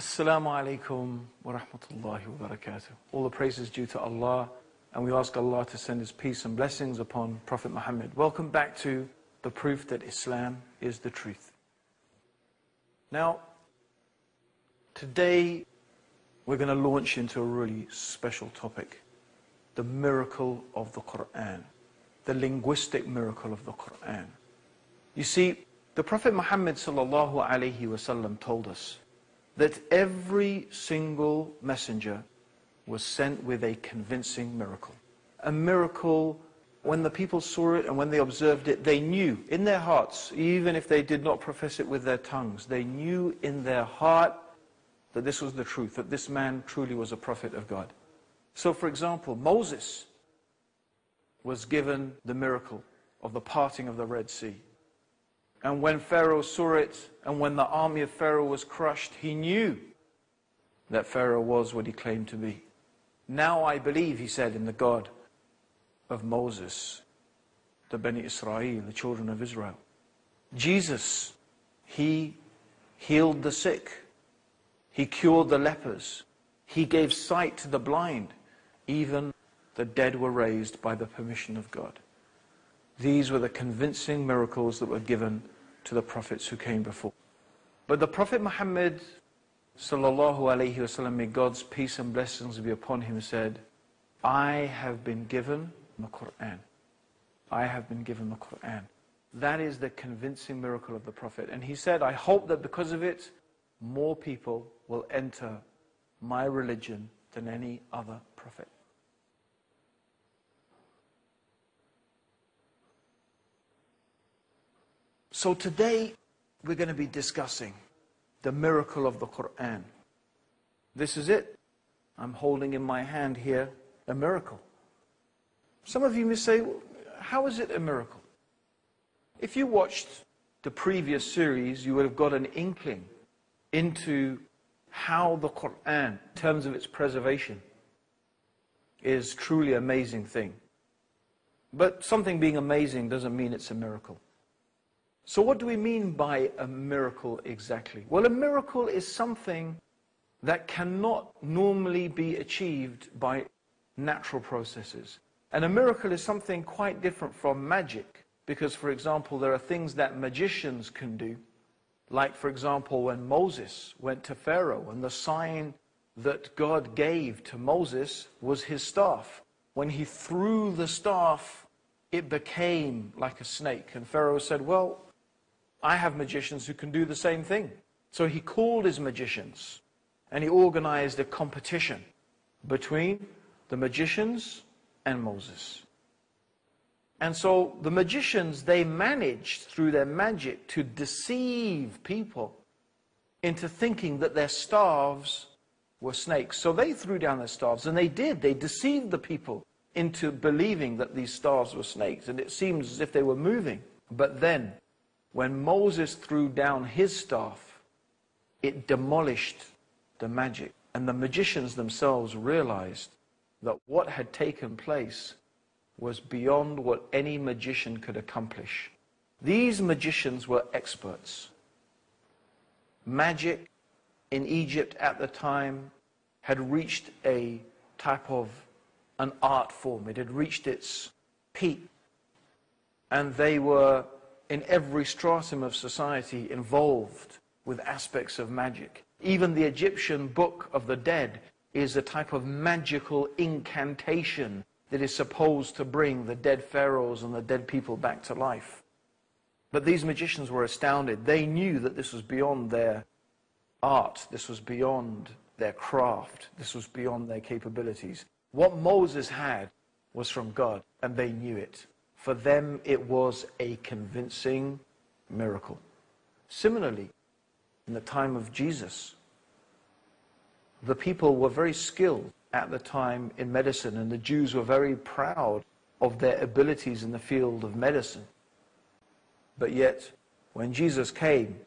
Assalamu alaikum wa rahmatullahi wa barakatuh. All the praise is due to Allah, and we ask Allah to send His peace and blessings upon Prophet Muhammad. Welcome back to the proof that Islam is the truth. Now, today we're going to launch into a really special topic, the miracle of the Quran, the linguistic miracle of the Quran. You see, the Prophet Muhammad sallallahu alaihi wasallam told us that every single messenger was sent with a convincing miracle. A miracle, when the people saw it and when they observed it, they knew in their hearts, even if they did not profess it with their tongues, they knew in their heart that this was the truth, that this man truly was a prophet of God. So for example, Moses was given the miracle of the parting of the Red Sea. And when Pharaoh saw it, and when the army of Pharaoh was crushed, he knew that Pharaoh was what he claimed to be. Now I believe, he said, in the God of Moses, the Bani Israel, the children of Israel. Jesus, he healed the sick. He cured the lepers. He gave sight to the blind. Even the dead were raised by the permission of God. These were the convincing miracles that were given to the prophets who came before. But the Prophet Muhammad sallallahu alaihi wasallam, may God's peace and blessings be upon him, said, I have been given the Quran. I have been given the Quran. That is the convincing miracle of the Prophet. And he said, I hope that because of it, more people will enter my religion than any other prophet. So today we're going to be discussing the miracle of the Quran. This is it. I'm holding in my hand here a miracle. Some of you may say, well, how is it a miracle? If you watched the previous series, you would have got an inkling into how the Quran, in terms of its preservation, is truly an amazing thing. But something being amazing doesn't mean it's a miracle. So what do we mean by a miracle exactly? Well, a miracle is something that cannot normally be achieved by natural processes. And a miracle is something quite different from magic. Because, for example, there are things that magicians can do. Like, for example, when Moses went to Pharaoh, and the sign that God gave to Moses was his staff. When he threw the staff, it became like a snake. And Pharaoh said, well, I have magicians who can do the same thing. So he called his magicians, and he organized a competition between the magicians and Moses. And so the magicians, they managed through their magic to deceive people into thinking that their staves were snakes. So they threw down their staves, and they did. They deceived the people into believing that these staves were snakes, and it seemed as if they were moving. But then, when Moses threw down his staff, it demolished the magic. And the magicians themselves realized that what had taken place was beyond what any magician could accomplish. These magicians were experts. Magic in Egypt at the time had reached a type of an art form. It had reached its peak. And they were in every stratum of society involved with aspects of magic. Even the Egyptian Book of the Dead is a type of magical incantation that is supposed to bring the dead pharaohs and the dead people back to life. But these magicians were astounded. They knew that this was beyond their art. This was beyond their craft. This was beyond their capabilities. What Moses had was from God, and they knew it. For them, it was a convincing miracle. Similarly, in the time of Jesus, the people were very skilled at the time in medicine, and the Jews were very proud of their abilities in the field of medicine. But yet, when Jesus came,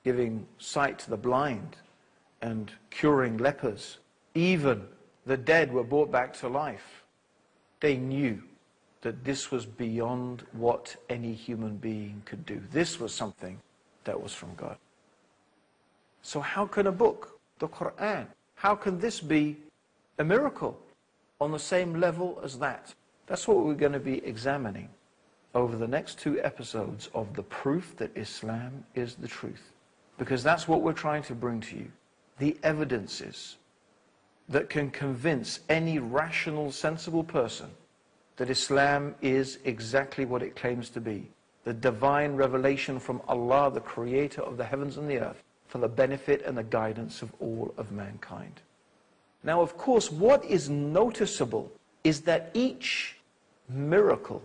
giving sight to the blind and curing lepers, even the dead were brought back to life, they knew that this was beyond what any human being could do. This was something that was from God. So how can a book the Quran. How can this be a miracle on the same level as that? That's what we're going to be examining over the next 2 episodes of the proof that Islam is the truth. Because that's what we're trying to bring to you. The evidences that can convince any rational, sensible person that Islam is exactly what it claims to be. The divine revelation from Allah, the creator of the heavens and the earth, for the benefit and the guidance of all of mankind. Now, of course, what is noticeable is that each miracle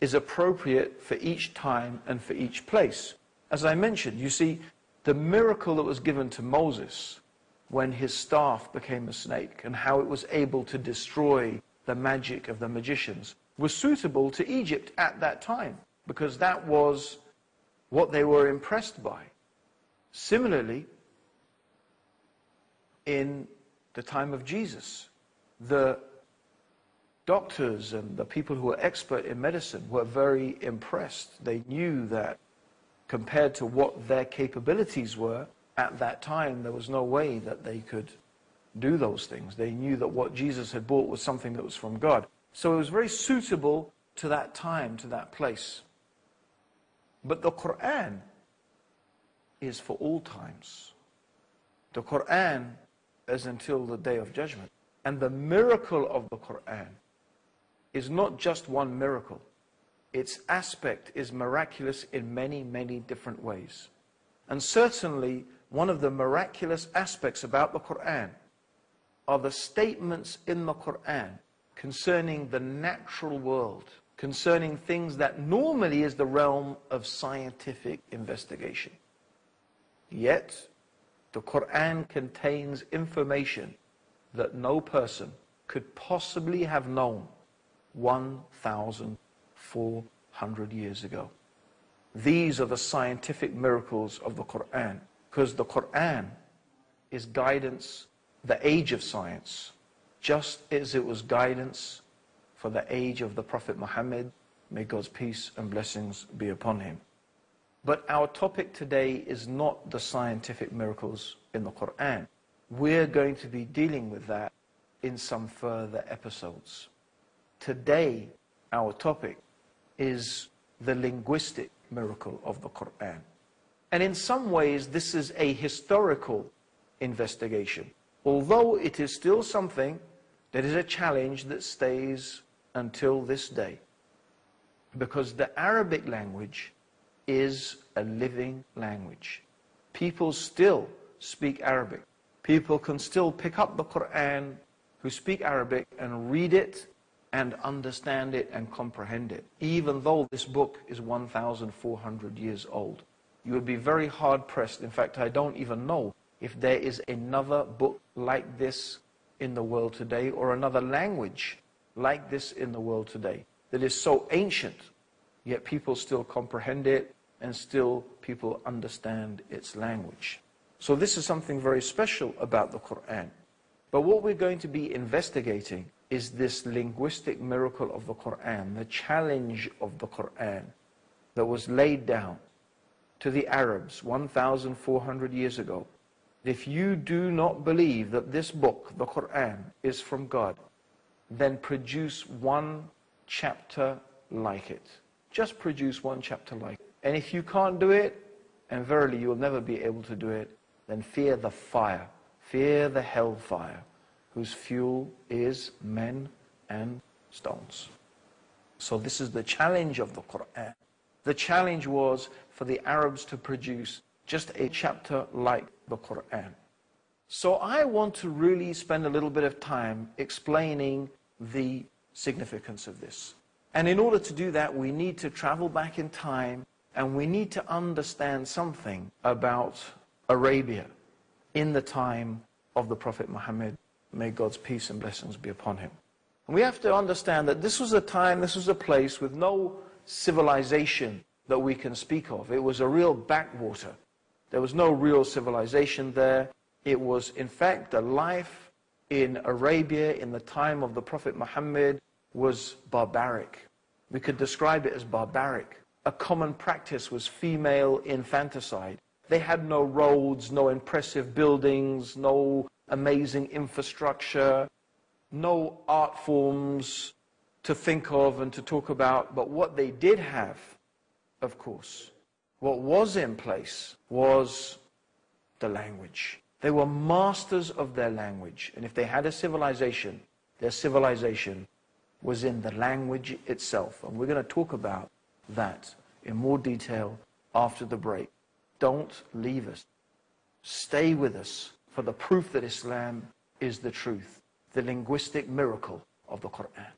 is appropriate for each time and for each place. As I mentioned, you see, the miracle that was given to Moses when his staff became a snake and how it was able to destroy the magic of the magicians was suitable to Egypt at that time, because that was what they were impressed by. Similarly, in the time of Jesus, the doctors and the people who were expert in medicine were very impressed. They knew that compared to what their capabilities were at that time, there was no way that they could do those things. They knew that what Jesus had brought was something that was from God. So it was very suitable to that time, to that place. But the Quran is for all times. The Quran is until the Day of Judgment. And the miracle of the Quran is not just one miracle. Its aspect is miraculous in many, many different ways. And certainly, one of the miraculous aspects about the Quran are the statements in the Quran concerning the natural world, concerning things that normally is the realm of scientific investigation. Yet, the Quran contains information that no person could possibly have known 1,400 years ago. These are the scientific miracles of the Quran, because the Quran is guidance, the age of science, just as it was guidance for the age of the Prophet Muhammad, may God's peace and blessings be upon him. But our topic today is not the scientific miracles in the Quran. We're going to be dealing with that in some further episodes. Today, our topic is the linguistic miracle of the Quran. And in some ways, this is a historical investigation, although it is still something that is a challenge that stays until this day. Because the Arabic language is a living language. People still speak Arabic. People can still pick up the Quran who speak Arabic and read it and understand it and comprehend it, even though this book is 1,400 years old. You would be very hard-pressed. In fact, I don't even know if there is another book like this in the world today, or another language like this in the world today, that is so ancient, yet people still comprehend it and still people understand its language. So this is something very special about the Quran. But what we're going to be investigating is this linguistic miracle of the Quran, the challenge of the Quran that was laid down to the Arabs 1,400 years ago. If you do not believe that this book, the Quran, is from God, then produce one chapter like it. Just produce one chapter like it. And if you can't do it, and verily you will never be able to do it, then fear the fire, fear the hellfire, whose fuel is men and stones. So this is the challenge of the Quran. The challenge was for the Arabs to produce just a chapter like the Quran. So I want to really spend a little bit of time explaining the significance of this. And in order to do that, we need to travel back in time, and we need to understand something about Arabia in the time of the Prophet Muhammad. May God's peace and blessings be upon him. And we have to understand that this was a time, this was a place with no civilization that we can speak of. It was a real backwater. There was no real civilization there. It was, in fact, the life in Arabia in the time of the Prophet Muhammad was barbaric. We could describe it as barbaric. A common practice was female infanticide. They had no roads, no impressive buildings, no amazing infrastructure, no art forms to think of and to talk about. But what they did have, of course, what was in place was the language. They were masters of their language. And if they had a civilization, their civilization was in the language itself. And we're going to talk about that in more detail after the break. Don't leave us. Stay with us for the proof that Islam is the truth, the linguistic miracle of the Quran.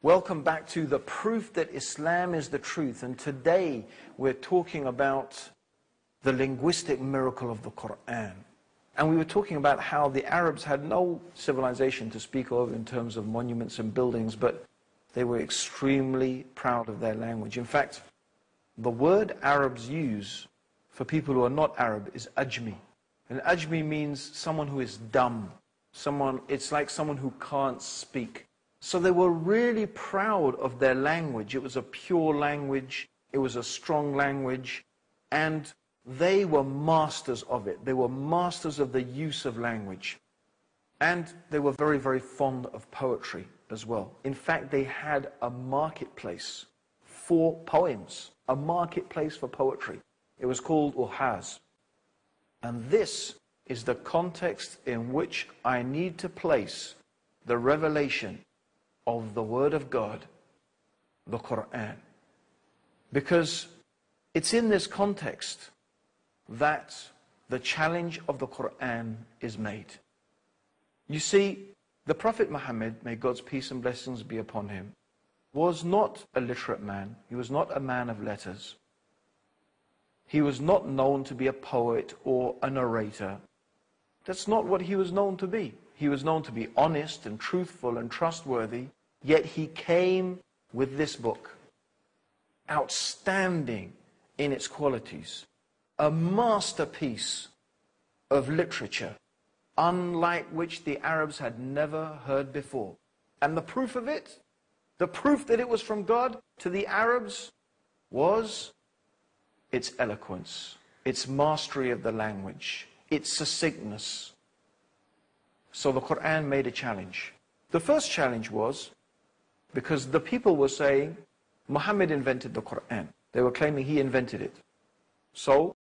Welcome back to the proof that Islam is the truth. And today we're talking about the linguistic miracle of the Quran. And we were talking about how the Arabs had no civilization to speak of in terms of monuments and buildings, but they were extremely proud of their language. In fact, the word Arabs use for people who are not Arab is ajmi. And ajmi means someone who is dumb. It's like someone who can't speak. So they were really proud of their language. It was a pure language. It was a strong language. And they were masters of it. They were masters of the use of language. And they were very, very fond of poetry as well. In fact, they had a marketplace for poems, a marketplace for poetry. It was called Uhaz. And this is the context in which I need to place the revelation of the Word of God, the Quran. Because it's in this context that the challenge of the Quran is made. You see, the Prophet Muhammad, may God's peace and blessings be upon him, was not a literate man. He was not a man of letters. He was not known to be a poet or a narrator. That's not what he was known to be. He was known to be honest and truthful and trustworthy, yet he came with this book, outstanding in its qualities, a masterpiece of literature, unlike which the Arabs had never heard before. And the proof of it, the proof that it was from God to the Arabs, was its eloquence, its mastery of the language, its succinctness. So the Quran made a challenge. The first challenge was because the people were saying, Muhammad invented the Quran. They were claiming he invented it. So